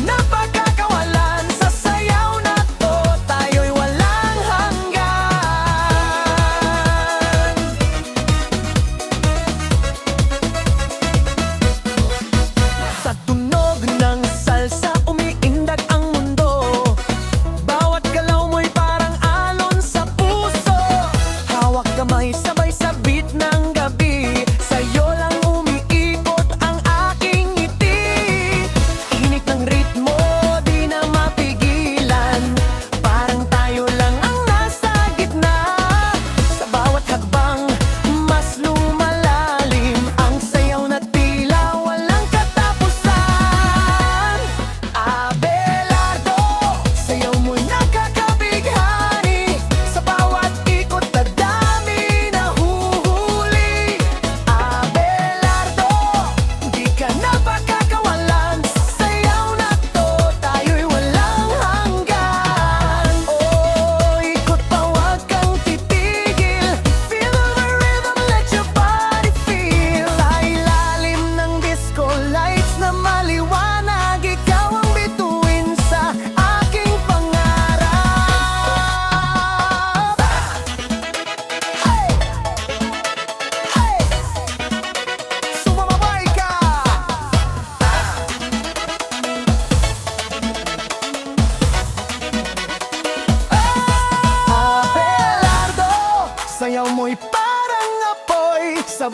na pagkakawalan. Sa sayaw na to, tayo'y walang hanggan. Sa tunog ng salsa, umiindag ang mundo. Bawat galaw mo'y parang alon sa puso. Hawak kamay, sabay sa beat ng gabi. Sa'yo lang umiikot ang aking ngiti. Inik ng ritmo, di na mapigilan. Parang tayo lang ang nasa gitna. Sa bawat hakbang, mas lumalalim ang sayaw na tila walang katapusan. Abelardo, sayaw mo'y nakakabighani. Sa bawat ikot na dami nahuhuli. Abelardo, di ka na pagkakawalan. Sayaw na to, tayo'y walang hanggan. Oh, ikot pa, wag kang titigil. Feel the rhythm, let your body feel. Sa ilalim ng disco lights na maliwanag, ikaw ang bituin sa aking pangarap. Hey! Hey! Sumabay ka! Abelardo, sayaw mo'y parang apoy sa